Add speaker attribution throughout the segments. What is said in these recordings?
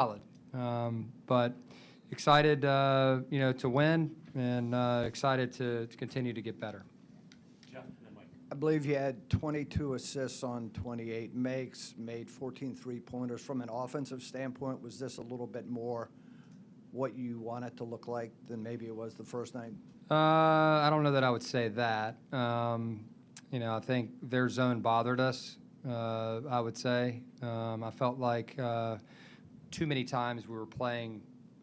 Speaker 1: solid. But excited, to win and excited to continue to get better.
Speaker 2: Jeff, and then Mike.
Speaker 3: I believe you had 22 assists on 28 makes, made 14 three-pointers. From an offensive standpoint, was this a little bit more what you want it to look like than maybe it was the first night?
Speaker 1: I don't know that I would say that. I think their zone bothered us, I would say. I felt like too many times we were playing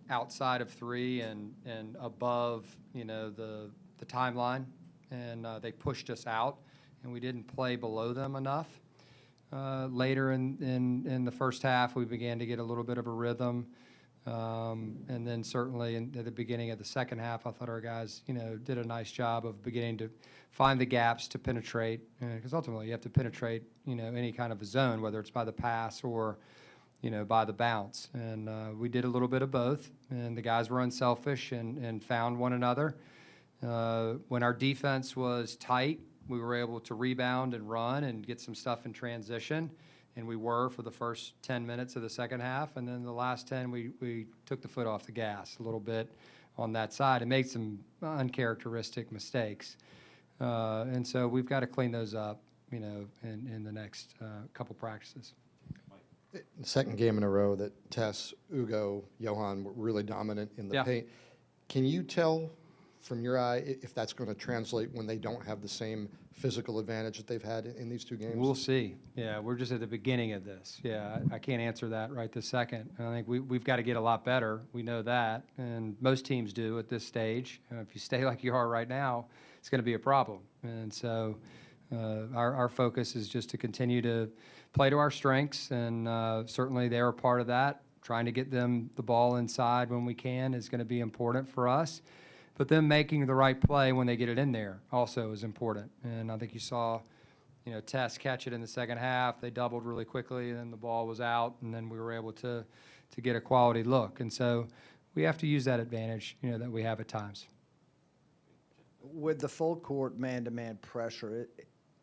Speaker 1: outside of three and above, the timeline, and they pushed us out, and we didn't play below them enough. Later in the first half, we began to get a little bit of a rhythm. And then certainly at the beginning of the second half, I thought our guys, did a nice job of beginning to find the gaps to penetrate. Because ultimately you have to penetrate, any kind of a zone, whether it's by the pass or, by the bounce. And we did a little bit of both. And the guys were unselfish and found one another. When our defense was tight, we were able to rebound and run and get some stuff in transition. And we were for the first 10 minutes of the second half. And then the last 10, we took the foot off the gas a little bit on that side and made some uncharacteristic mistakes. And so we've got to clean those up, in the next couple practices.
Speaker 4: The second game in a row that Tess, Ugo, Johan were really dominant in the paint. Can you tell from your eye if that's going to translate when they don't have the same physical advantage that they've had in these two games?
Speaker 1: We'll see. Yeah, we're just at the beginning of this. Yeah, I can't answer that right this second. I think we've got to get a lot better. We know that, and most teams do at this stage. If you stay like you are right now, it's going to be a problem. And so our focus is just to continue to play to our strengths, and certainly they're a part of that. Trying to get them the ball inside when we can is going to be important for us. But them making the right play when they get it in there also is important. And I think you saw, Tess catch it in the second half. They doubled really quickly, and then the ball was out, and then we were able to get a quality look. And so we have to use that advantage, that we have at times.
Speaker 3: With the full court man-to-man pressure,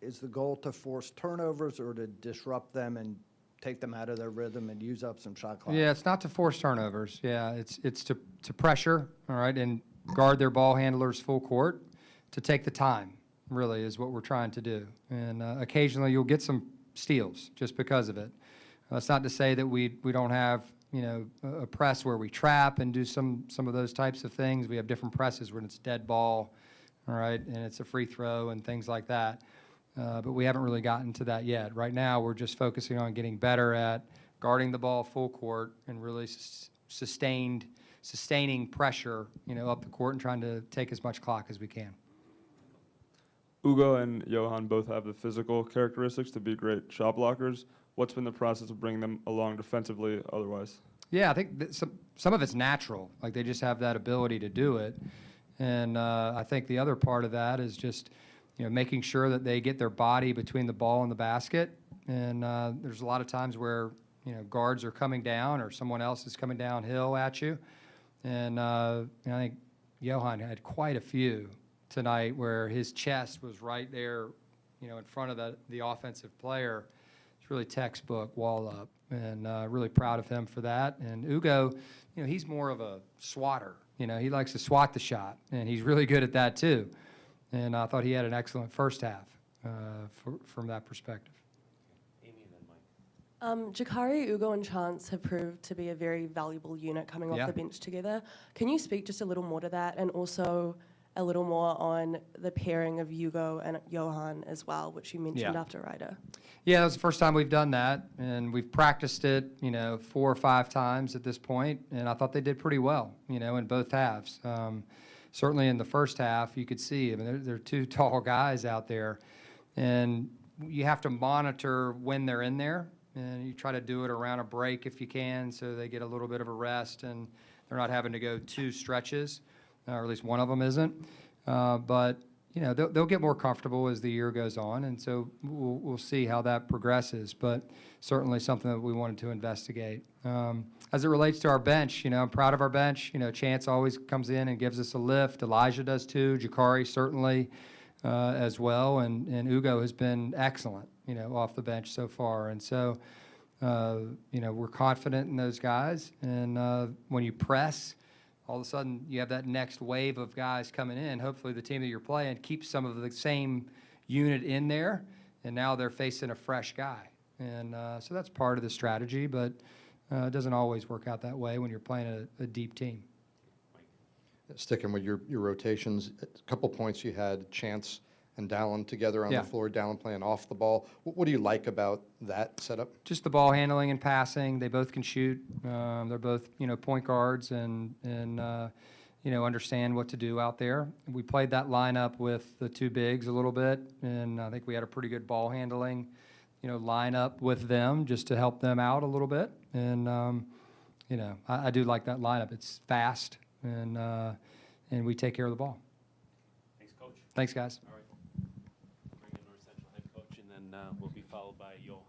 Speaker 3: is the goal to force turnovers or to disrupt them and take them out of their rhythm and use up some shot clock?
Speaker 1: Yeah, it's not to force turnovers. Yeah, it's to pressure, all right, and guard their ball handlers full court, to take the time, really, is what we're trying to do. And occasionally you'll get some steals just because of it. That's not to say that we don't have, a press where we trap and do some of those types of things. We have different presses when it's dead ball, all right, and it's a free throw and things like that. But we haven't really gotten to that yet. Right now we're just focusing on getting better at guarding the ball full court and really sustaining pressure, up the court and trying to take as much clock as we can.
Speaker 5: Ugo and Johan both have the physical characteristics to be great shot blockers. What's been the process of bringing them along defensively otherwise?
Speaker 1: Yeah, I think that some of it's natural. Like, they just have that ability to do it. And I think the other part of that is just, making sure that they get their body between the ball and the basket. And there's a lot of times where, guards are coming down or someone else is coming downhill at you. And I think Johan had quite a few tonight where his chest was right there, in front of the offensive player. It's really textbook wall up, and really proud of him for that. And Ugo, he's more of a swatter. He likes to swat the shot, and he's really good at that too. And I thought he had an excellent first half from that perspective.
Speaker 6: Jakari, Ugo, and Chance have proved to be a very valuable unit coming off the bench together. Can you speak just a little more to that, and also a little more on the pairing of Ugo and Johan as well, which you mentioned after Ryder?
Speaker 1: Yeah, that was the first time we've done that, and we've practiced it, 4 or 5 times at this point, and I thought they did pretty well, in both halves. Certainly in the first half, you could see, they're 2 tall guys out there, and you have to monitor when they're in there. And you try to do it around a break if you can, so they get a little bit of a rest and they're not having to go 2 stretches, or at least one of them isn't. But they'll get more comfortable as the year goes on, and so we'll see how that progresses. But certainly something that we wanted to investigate. As it relates to our bench, I'm proud of our bench. Chance always comes in and gives us a lift. Elijah does too. Jakari certainly as well, and Ugo has been excellent, off the bench so far. And so we're confident in those guys. And when you press, all of a sudden you have that next wave of guys coming in. Hopefully the team that you're playing keeps some of the same unit in there, and now they're facing a fresh guy. And so that's part of the strategy, but it doesn't always work out that way when you're playing a deep team.
Speaker 4: Sticking with your rotations, a couple points you had Chance and Dallin together on
Speaker 1: Yeah.
Speaker 4: the floor, Dallin playing off the ball. What do you like about that setup?
Speaker 1: Just the ball handling and passing. They both can shoot. They're both, point guards and understand what to do out there. We played that lineup with the two bigs a little bit, and I think we had a pretty good ball handling, lineup with them just to help them out a little bit. And, I do like that lineup. It's fast, and we take care of the ball.
Speaker 2: Thanks, Coach.
Speaker 1: Thanks, guys.
Speaker 2: All right. Bring in North Central head coach, and then we'll be followed by Johan.